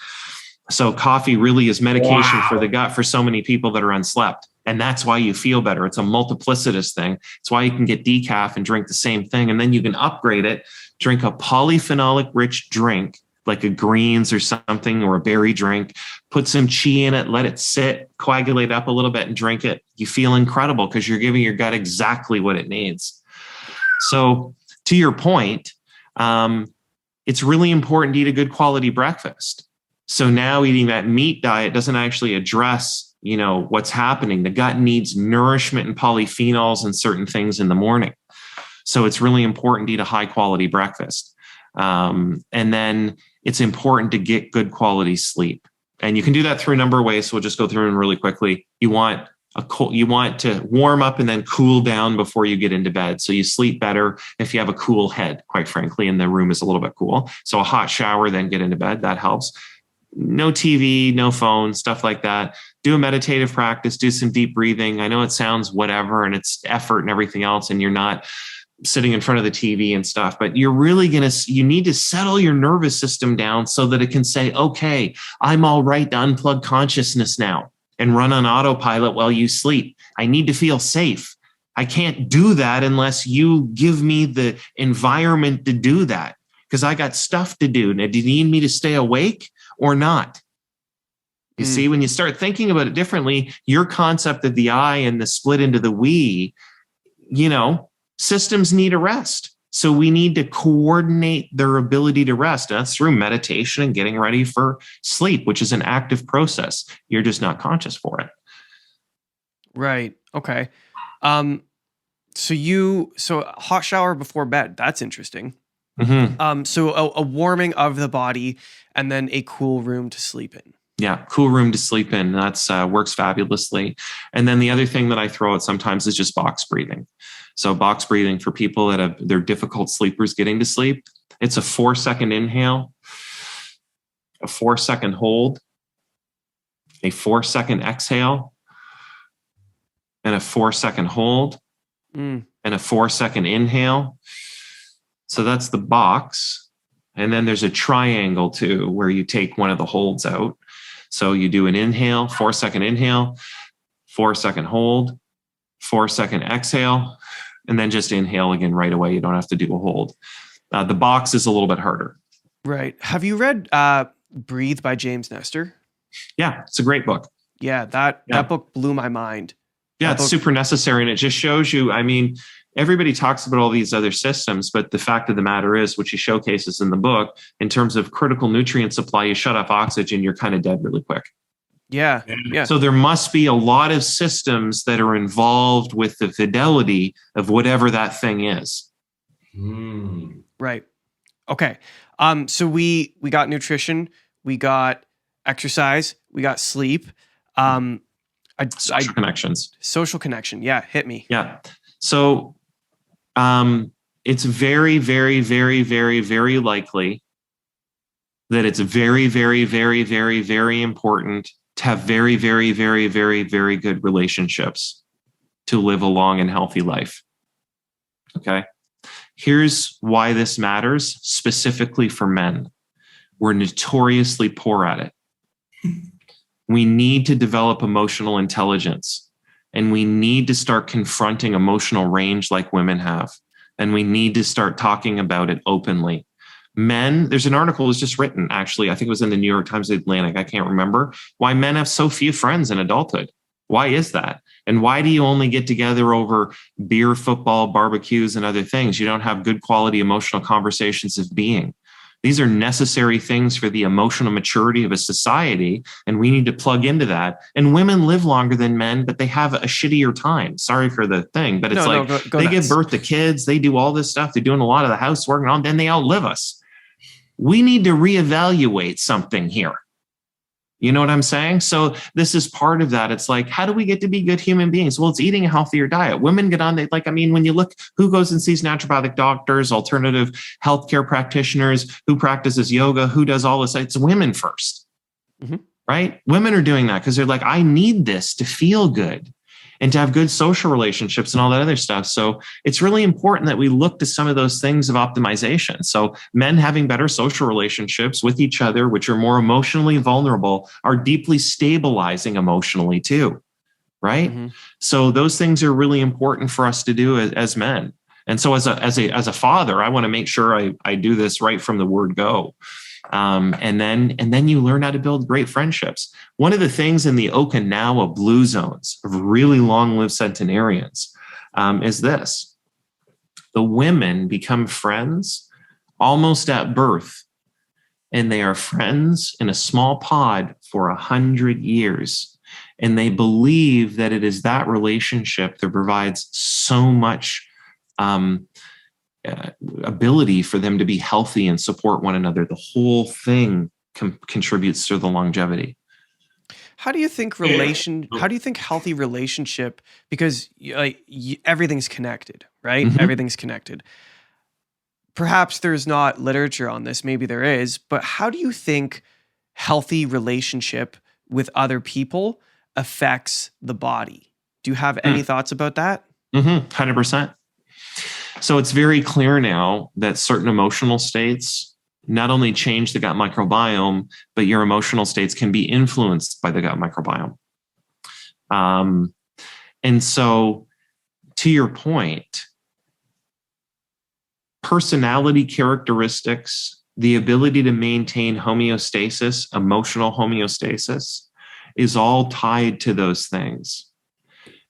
So coffee really is medication for the gut for so many people that are unslept. And that's why you feel better. It's a multiplicitous thing. It's why you can get decaf and drink the same thing. And then you can upgrade it, drink a polyphenolic rich drink like a greens or something, or a berry drink, put some chi in it, let it sit, coagulate up a little bit and drink it. You feel incredible because you're giving your gut exactly what it needs. So to your point, it's really important to eat a good quality breakfast. So now eating that meat diet doesn't actually address, what's happening. The gut needs nourishment and polyphenols and certain things in the morning. So it's really important to eat a high quality breakfast. And then it's important to get good quality sleep. And you can do that through a number of ways. So we'll just go through them really quickly. You want to warm up and then cool down before you get into bed. So you sleep better if you have a cool head, quite frankly, and the room is a little bit cool. So a hot shower, then get into bed. That helps. No TV, no phone, stuff like that. Do a meditative practice, do some deep breathing. I know it sounds whatever and it's effort and everything else, and you're not sitting in front of the TV and stuff, but you need to settle your nervous system down so that it can say, okay, I'm all right to unplug consciousness now and run on autopilot while you sleep. I need to feel safe. I can't do that unless you give me the environment to do that, because I got stuff to do. Now, do you need me to stay awake or not? You see, when you start thinking about it differently, your concept of the I and the split into the we, systems need a rest. So we need to coordinate their ability to rest. And that's through meditation and getting ready for sleep, which is an active process. You're just not conscious for it. Right. Okay. So hot shower before bed. That's interesting. Mm-hmm. So a warming of the body and then a cool room to sleep in. Yeah, cool room to sleep in. That's works fabulously. And then the other thing that I throw out sometimes is just box breathing. So box breathing for people that they're difficult sleepers getting to sleep. It's a 4-second inhale, a 4-second hold, a 4-second exhale, and a 4-second hold, and a 4-second inhale. So that's the box. And then there's a triangle too, where you take one of the holds out. So you do an inhale, 4-second inhale, 4-second hold, 4-second exhale, and then just inhale again right away. You don't have to do a hold. The box is a little bit harder. Right. Have you read Breathe by James Nestor? Yeah, it's a great book. Yeah, that book blew my mind. Yeah, it's super necessary. And it just shows you, I mean, everybody talks about all these other systems, but the fact of the matter is, which he showcases in the book, in terms of critical nutrient supply, you shut off oxygen, you're kind of dead really quick. Yeah. So there must be a lot of systems that are involved with the fidelity of whatever that thing is. Right. Okay. So we got nutrition, we got exercise, we got sleep. Social connections. Social connection. Yeah. Hit me. Yeah. So it's very, very, very, very, very likely that it's very, very, very, very, very important to have very, very, very, very, very good relationships to live a long and healthy life. Okay. Here's why this matters specifically for men. We're notoriously poor at it. We need to develop emotional intelligence, and we need to start confronting emotional range like women have. And we need to start talking about it openly. Men, there's an article that was just written, actually, I think it was in the New York Times, The Atlantic, I can't remember, why men have so few friends in adulthood. Why is that? And why do you only get together over beer, football, barbecues, and other things? You don't have good quality emotional conversations of being. These are necessary things for the emotional maturity of a society, and we need to plug into that. And women live longer than men, but they have a shittier time. Sorry for the thing, but it's go they give birth to kids, they do all this stuff, they're doing a lot of the housework, and then they outlive us. We need to reevaluate something here. You know what I'm saying? So this is part of that. It's like, how do we get to be good human beings? Well, it's eating a healthier diet. Women get on, when you look, who goes and sees naturopathic doctors, alternative healthcare practitioners, who practices yoga, who does all this? It's women first, right? Women are doing that because they're like, I need this to feel good and to have good social relationships and all that other stuff. So it's really important that we look to some of those things of optimization. So men having better social relationships with each other, which are more emotionally vulnerable, are deeply stabilizing emotionally too, right? So those things are really important for us to do as men. And so as a father, I want to make sure I do this right from the word go. And then you learn how to build great friendships. One of the things in the Okinawa blue zones of really long-lived centenarians is this. The women become friends almost at birth, and they are friends in a small pod for 100 years. And they believe that it is that relationship that provides so much ability for them to be healthy and support one another. The whole thing contributes to the longevity. How do you think healthy relationship, because everything's connected, right? Everything's connected. Perhaps there's not literature on this, maybe there is, but how do you think healthy relationship with other people affects the body? Do you have any thoughts about that? 100%. So it's very clear now that certain emotional states not only change the gut microbiome, but your emotional states can be influenced by the gut microbiome. And so to your point, personality characteristics, the ability to maintain homeostasis, emotional homeostasis, is all tied to those things.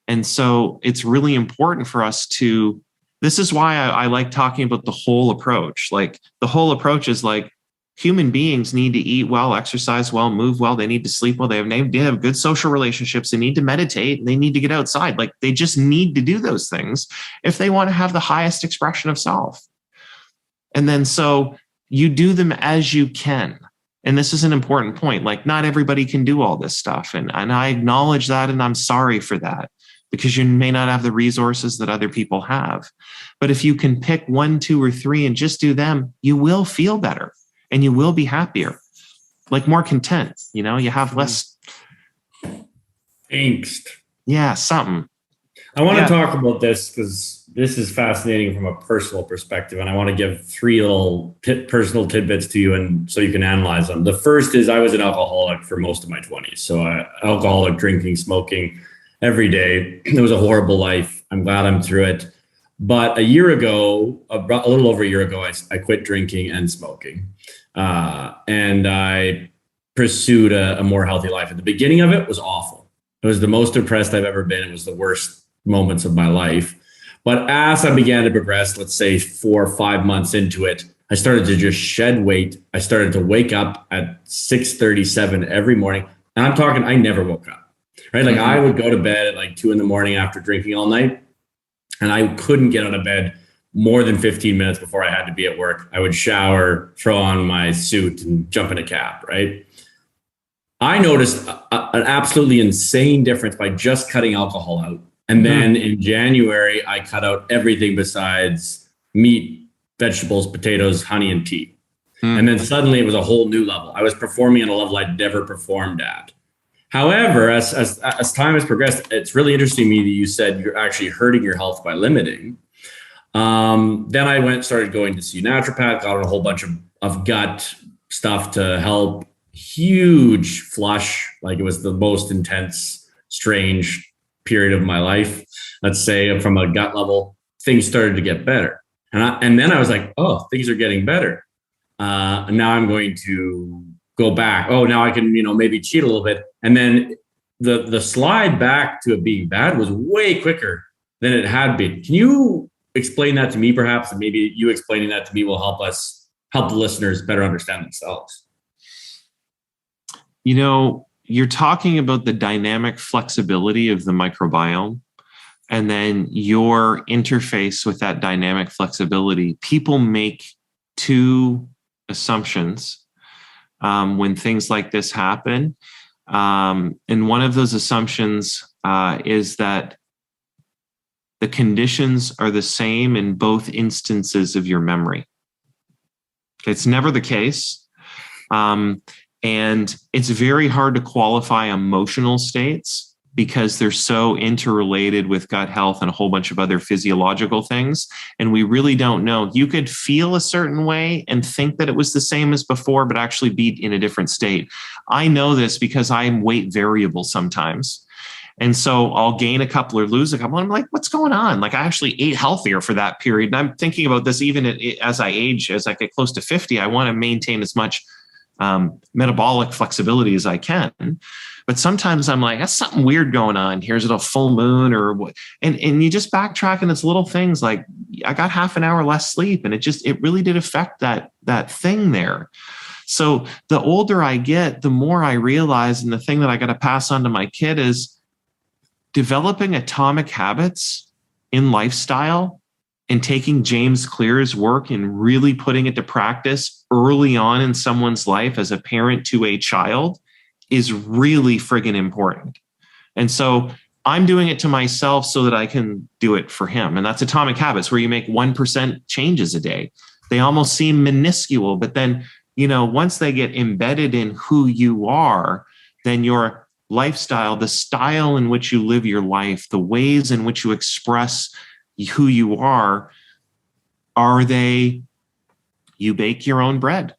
And so it's really important for us to, this is why I like talking about the whole approach. Like the whole approach is like human beings need to eat well, exercise well, move well. They need to sleep well. They need to have good social relationships. They need to meditate. They need to get outside. Like they just need to do those things if they want to have the highest expression of self. And then so you do them as you can. And this is an important point. Like not everybody can do all this stuff. And I acknowledge that, and I'm sorry for that, because you may not have the resources that other people have. But if you can pick 1, 2, or 3 and just do them, you will feel better and you will be happier, like more content. You know, you have less angst. Yeah, something. I want Yeah. to talk about this because this is fascinating from a personal perspective, and I want to give three little personal tidbits to you, and so you can analyze them. The first is I was an alcoholic for most of my 20s, so alcoholic, drinking, smoking every day. It was a horrible life. I'm glad I'm through it. But a year ago, a little over a year ago, I quit drinking and smoking, and I pursued a more healthy life. At the beginning of it was awful. It was the most depressed I've ever been. It was the worst moments of my life. But as I began to progress, let's say 4 or 5 months into it, I started to just shed weight. I started to wake up at 6:37 every morning. And I'm talking, I never woke up, right? Like I would go to bed at like 2 a.m. after drinking all night. And I couldn't get out of bed more than 15 minutes before I had to be at work. I would shower, throw on my suit, and jump in a cab, right? I noticed an absolutely insane difference by just cutting alcohol out. And then in January, I cut out everything besides meat, vegetables, potatoes, honey, and tea. And then suddenly it was a whole new level. I was performing at a level I'd never performed at. However, as time has progressed, it's really interesting to me that you said you're actually hurting your health by limiting. Then I started going to see a naturopath, got on a whole bunch of gut stuff to help. Huge flush, like it was the most intense, strange period of my life. Let's say from a gut level, things started to get better. And then I was like, oh, things are getting better. Now I'm going to go back. Oh, now I can, maybe cheat a little bit. And then the slide back to it being bad was way quicker than it had been. Can you explain that to me, perhaps? And maybe you explaining that to me will help the listeners better understand themselves. You're talking about the dynamic flexibility of the microbiome, and then your interface with that dynamic flexibility. People make two assumptions when things like this happen. And one of those assumptions is that the conditions are the same in both instances of your memory. It's never the case. And it's very hard to qualify emotional states because they're so interrelated with gut health and a whole bunch of other physiological things. And we really don't know. You could feel a certain way and think that it was the same as before, but actually be in a different state. I know this because I'm weight variable sometimes. And so I'll gain a couple or lose a couple. And I'm like, what's going on? Like I actually ate healthier for that period. And I'm thinking about this even as I age, as I get close to 50, I want to maintain as much metabolic flexibility as I can. But sometimes I'm like, that's something weird going on. Here's it a full moon or what? And you just backtrack and it's little things like I got half an hour less sleep. And it really did affect that thing there. So the older I get, the more I realize, and the thing that I got to pass on to my kid is developing atomic habits in lifestyle and taking James Clear's work and really putting it to practice early on in someone's life as a parent to a child is really friggin' important. And so I'm doing it to myself so that I can do it for him. And that's atomic habits where you make 1% changes a day. They almost seem minuscule, but then, once they get embedded in who you are, then your lifestyle, the style in which you live your life, the ways in which you express who you are they, you bake your own bread?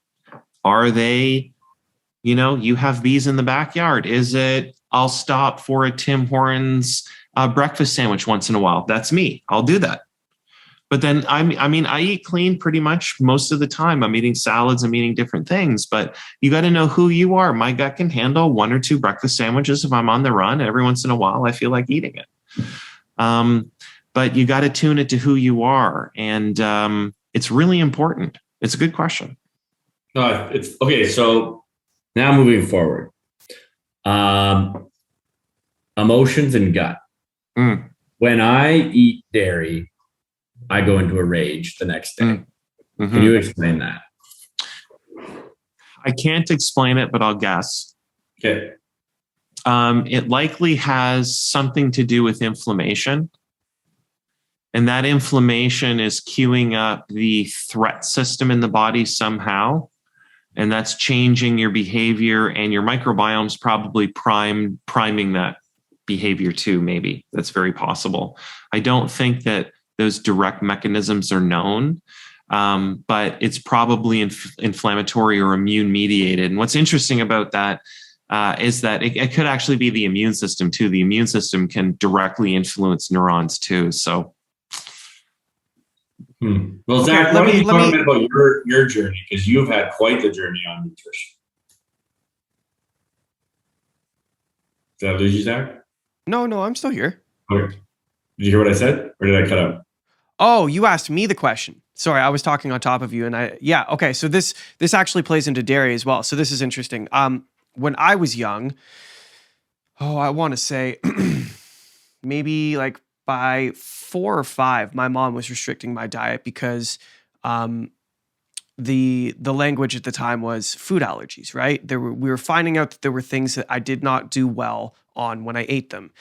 Are they, you have bees in the backyard? Is it, I'll stop for a Tim Hortons breakfast sandwich once in a while? That's me. I'll do that. But then, I eat clean pretty much most of the time. I'm eating salads, I'm eating different things, but you got to know who you are. My gut can handle 1 or 2 breakfast sandwiches if I'm on the run. Every once in a while, I feel like eating it. But you got to tune it to who you are. And it's really important. It's a good question. It's okay. So now moving forward, emotions and gut. When I eat dairy, I go into a rage the next day. Can you explain that? I can't explain it, but I'll guess. Okay. It likely has something to do with inflammation. And that inflammation is queuing up the threat system in the body somehow. And that's changing your behavior, and your microbiome's probably priming that behavior too, maybe. That's very possible. I don't think that those direct mechanisms are known, but it's probably inflammatory or immune mediated. And what's interesting about that is that it could actually be the immune system too. The immune system can directly influence neurons too. So, well, Zach, why don't you talk a bit about your journey, because you've had quite the journey on nutrition. Did I lose you, Zach? No, I'm still here. Okay. Did you hear what I said, or did I cut out? Oh, you asked me the question. Sorry, I was talking on top of you, and okay. So this actually plays into dairy as well. So this is interesting. When I was young, I want to say maybe like by 4 or 5, my mom was restricting my diet because the language at the time was food allergies, right? We were finding out that there were things that I did not do well on when I ate them.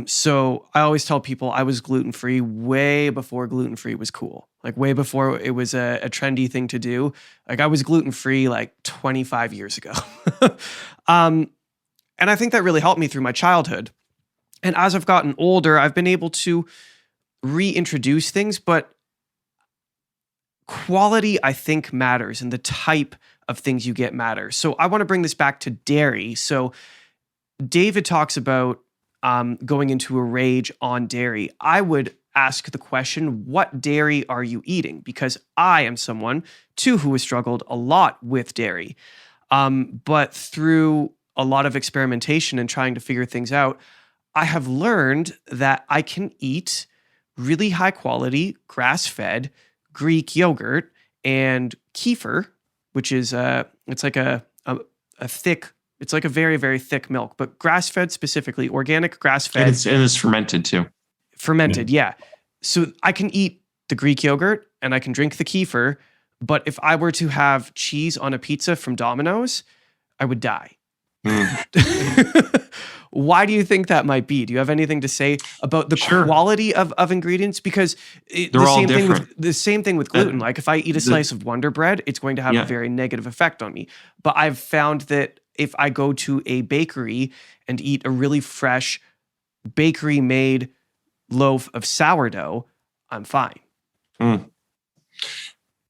So I always tell people I was gluten-free way before gluten-free was cool. Like way before it was a trendy thing to do. Like I was gluten-free like 25 years ago. And I think that really helped me through my childhood. And as I've gotten older, I've been able to reintroduce things, but quality, I think, matters, and the type of things you get matters. So I want to bring this back to dairy. So David talks about going into a rage on dairy. I would ask the question, what dairy are you eating? Because I am someone, too, who has struggled a lot with dairy. But through a lot of experimentation and trying to figure things out, I have learned that I can eat really high quality, grass-fed Greek yogurt and kefir, which is it's like a thick, it's like a very, very thick milk, but grass-fed specifically, organic grass-fed. And it's fermented too. Fermented, yeah. So I can eat the Greek yogurt and I can drink the kefir, but if I were to have cheese on a pizza from Domino's, I would die. Why do you think that might be? Do you have anything to say about the quality of ingredients? Because they're all different. The same thing with gluten. Like if I eat a slice of Wonder Bread, it's going to have a very negative effect on me. But I've found that if I go to a bakery and eat a really fresh bakery-made loaf of sourdough, I'm fine.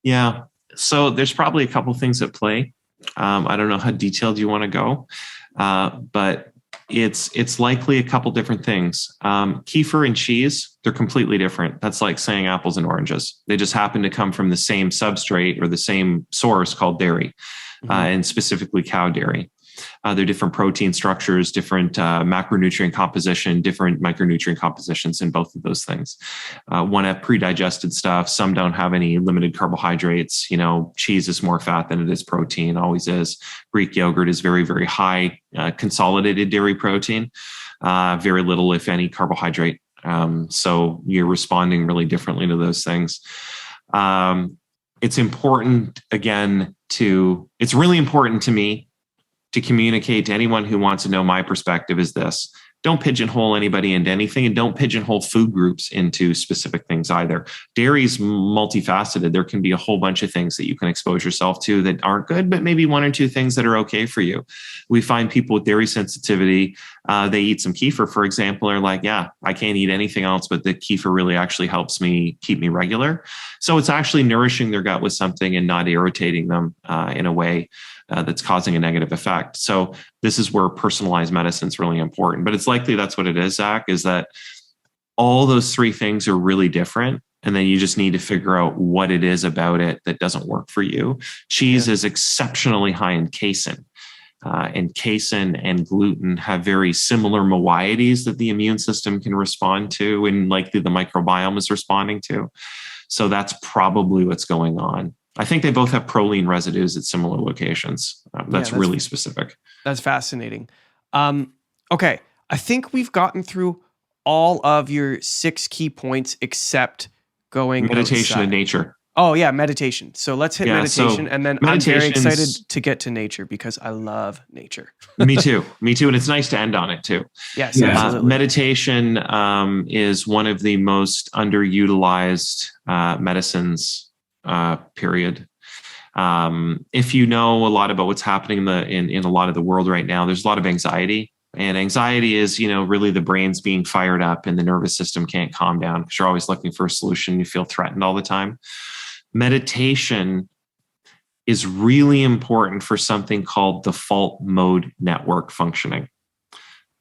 Yeah. So there's probably a couple things at play. I don't know how detailed you want to go, but it's likely a couple different things. Kefir and cheese, they're completely different. That's like saying apples and oranges. They just happen to come from the same substrate or the same source called dairy, and specifically cow dairy. They're different protein structures, different macronutrient composition, different micronutrient compositions in both of those things. One have pre-digested stuff. Some don't have any limited carbohydrates. Cheese is more fat than it is protein, always is. Greek yogurt is very, very high consolidated dairy protein, very little, if any, carbohydrate. So you're responding really differently to those things. It's important, again, it's really important to me to communicate to anyone who wants to know my perspective is this. Don't pigeonhole anybody into anything, and don't pigeonhole food groups into specific things either. Dairy is multifaceted. There can be a whole bunch of things that you can expose yourself to that aren't good, but maybe 1 or 2 things that are okay for you. We find people with dairy sensitivity, they eat some kefir, for example, are like, yeah, I can't eat anything else, but the kefir really actually helps me keep me regular. So it's actually nourishing their gut with something and not irritating them in a way that's causing a negative effect. So this is where personalized medicine is really important, but it's likely that's what it is, Zach, is that all those 3 things are really different. And then you just need to figure out what it is about it that doesn't work for you. Cheese is exceptionally high in casein. And casein and gluten have very similar moieties that the immune system can respond to, and likely the microbiome is responding to. So that's probably what's going on. I think they both have proline residues at similar locations. That's really specific. That's fascinating. Okay. I think we've gotten through all of your 6 key points except going meditation outside. And nature. Oh yeah, meditation. So let's hit meditation, and then I'm very excited to get to nature because I love nature. Me too. And it's nice to end on it too. Yes, absolutely. Meditation is one of the most underutilized medicines. Period. If you know a lot about what's happening in a lot of the world right now, there's a lot of anxiety And anxiety is, really the brain's being fired up and the nervous system can't calm down because you're always looking for a solution. You feel threatened all the time. Meditation is really important for something called default mode network functioning.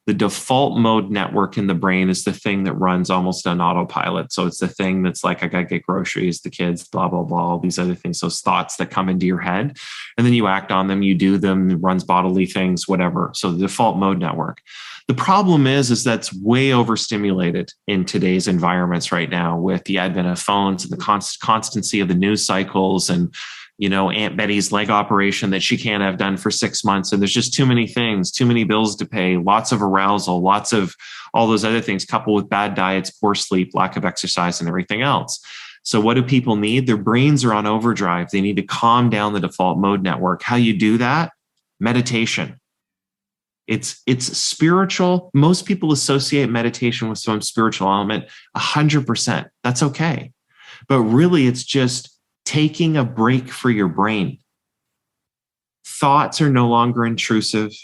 The default mode network in the brain is the thing that runs almost on autopilot. So it's the thing that's like, I got to get groceries, the kids, blah, blah, blah, all these other things, those thoughts that come into your head. And then you act on them, you do them, it runs bodily things, whatever. So the default mode network. The problem is that's way overstimulated in today's environments right now with the advent of phones and the constancy of the news cycles and Aunt Betty's leg operation that she can't have done for 6 months. And there's just too many things, too many bills to pay, lots of arousal, lots of all those other things, coupled with bad diets, poor sleep, lack of exercise, and everything else. So what do people need? Their brains are on overdrive. They need to calm down the default mode network. How you do that? Meditation. It's spiritual. Most people associate meditation with some spiritual element. 100%. That's okay. But really, it's just taking a break for your brain. Thoughts are no longer intrusive.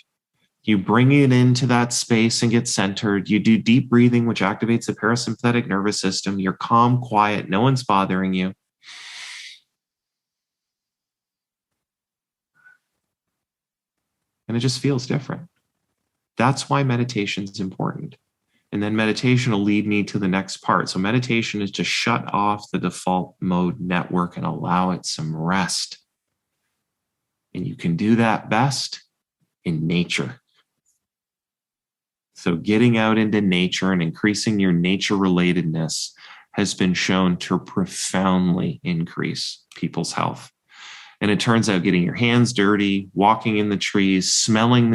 You bring it into that space and get centered. You do deep breathing, which activates the parasympathetic nervous system. You're calm, quiet. No one's bothering you. And it just feels different. That's why meditation is important. And then meditation will lead me to the next part. So meditation is to shut off the default mode network and allow it some rest. And you can do that best in nature. So getting out into nature and increasing your nature relatedness has been shown to profoundly increase people's health. And it turns out getting your hands dirty, walking in the trees, smelling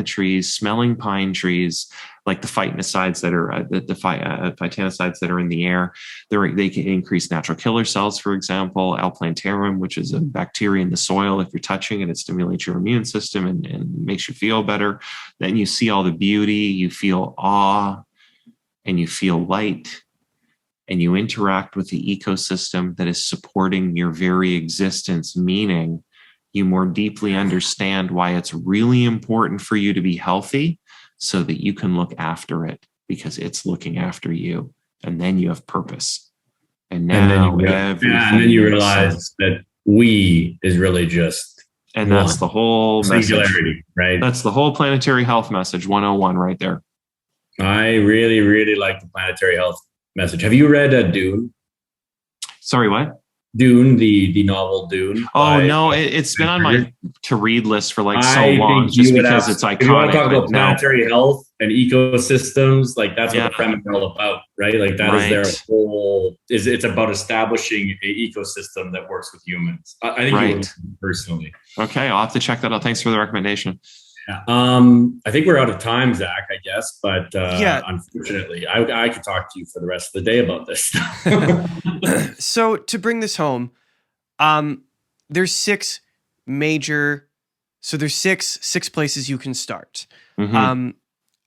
pine trees, like the phytonicides that are phytanicides that are in the air, they can increase natural killer cells, for example, L-plantarum, which is a bacteria in the soil. If you're touching it, it stimulates your immune system and makes you feel better. Then you see all the beauty, you feel awe, and you feel light. And you interact with the ecosystem that is supporting your very existence, meaning you more deeply understand why it's really important for you to be healthy so that you can look after it because it's looking after you. And then you have purpose. And now and then you realize that we is really just and that's the whole singularity, right? That's the whole planetary health message 101 right there. I really, really like the planetary health message. Have you read Dune? Sorry, what? Dune, the novel Dune. Oh no, it's been on my to read list for like so long, just because it's iconic. If you want to talk about planetary health and ecosystems, like that's what the premise is all about, right? Like that is their whole. It's about establishing an ecosystem that works with humans. I think you would personally. Okay, I'll have to check that out. Thanks for the recommendation. Yeah. I think we're out of time, Zach, I guess, but unfortunately, I could talk to you for the rest of the day about this stuff. So to bring this home, there's six places you can start. Mm-hmm.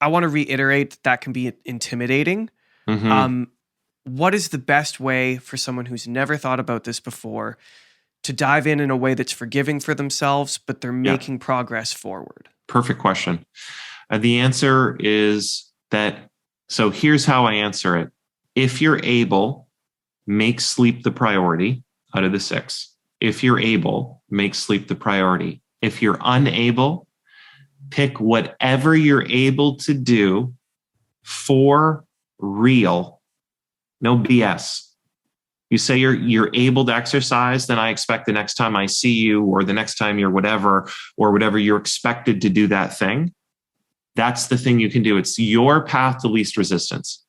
I want to reiterate that can be intimidating. Mm-hmm. What is the best way for someone who's never thought about this before to dive in a way that's forgiving for themselves, but they're making progress forward? Perfect question. The answer is that, so here's how I answer it. If you're able, make sleep the priority out of the six. If you're able, make sleep the priority. If you're unable, pick whatever you're able to do for real. No BS. You say you're able to exercise, then I expect the next time I see you or the next time you're whatever, or whatever you're expected to do that thing. That's the thing you can do. It's your path to least resistance.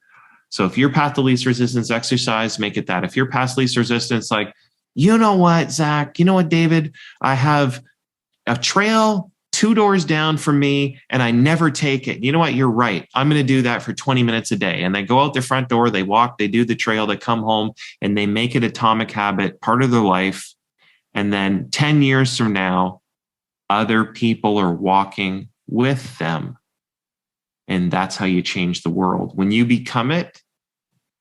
So if your path to least resistance exercise, make it that. If your path to least resistance, like, you know what, Zach, you know what, David, I have a trail 2 doors down from me and I never take it. You know what? You're right. I'm going to do that for 20 minutes a day. And they go out their front door, they walk, they do the trail, they come home and they make it atomic habit, part of their life. And then 10 years from now, other people are walking with them. And that's how you change the world. When you become it,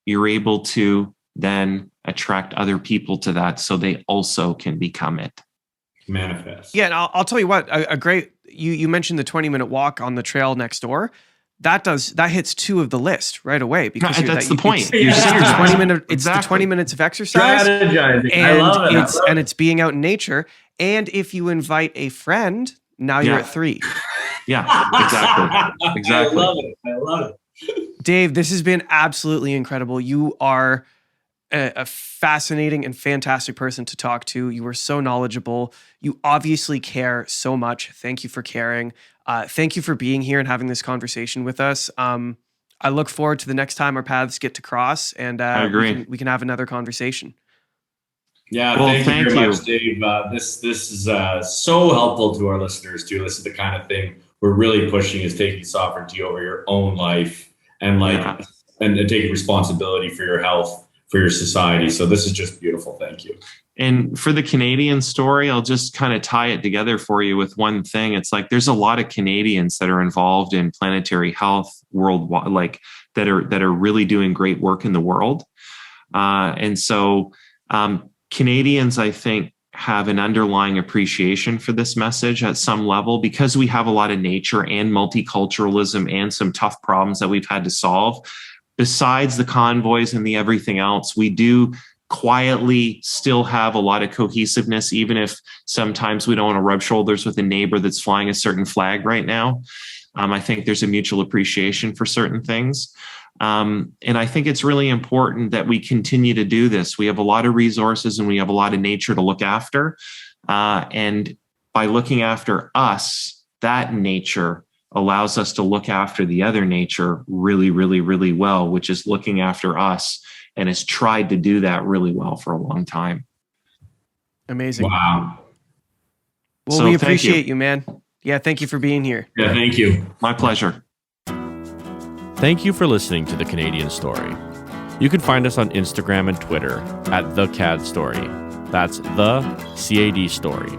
you're able to then attract other people to that so they also can become it. Manifest. Yeah, and I'll tell you what, a great, you mentioned the 20-minute walk on the trail next door. that hits 2 of the list right away because that's the point. It's Exactly. the 20 minutes of exercise. Strategizing. And I love it. it's being out in nature. And if you invite a friend, now you're at 3. Yeah, exactly. I love it. Dave, this has been absolutely incredible. You are a fascinating and fantastic person to talk to. You are so knowledgeable. You obviously care so much. Thank you for caring. Thank you for being here and having this conversation with us. I look forward to the next time our paths get to cross, and I agree. We can have another conversation. Yeah, Well, thank you very much, Dave. This is so helpful to our listeners too. This is the kind of thing we're really pushing, is taking sovereignty over your own life and and taking responsibility for your health, for your society. So this is just beautiful. Thank you. And for the Canadian story, I'll just kind of tie it together for you with one thing. It's like there's a lot of Canadians that are involved in planetary health worldwide, like that are really doing great work in the world. And so Canadians, I think, have an underlying appreciation for this message at some level, because we have a lot of nature and multiculturalism and some tough problems that we've had to solve. Besides the convoys and the everything else, we do quietly still have a lot of cohesiveness, even if sometimes we don't want to rub shoulders with a neighbor that's flying a certain flag right now. I think there's a mutual appreciation for certain things. And I think it's really important that we continue to do this. We have a lot of resources and we have a lot of nature to look after. And by looking after us, that nature allows us to look after the other nature really, really, really well, which is looking after us, and has tried to do that really well for a long time. Amazing. Wow. Well, So we thank you. appreciate you, man. Yeah, thank you for being here. Yeah, thank you. My pleasure. Thank you for listening to The Canadian Story. You can find us on Instagram and Twitter at The CAD Story. That's The CAD Story.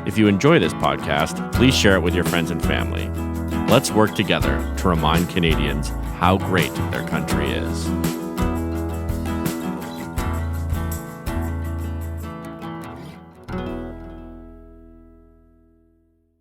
If you enjoy this podcast, please share it with your friends and family. Let's work together to remind Canadians how great their country is.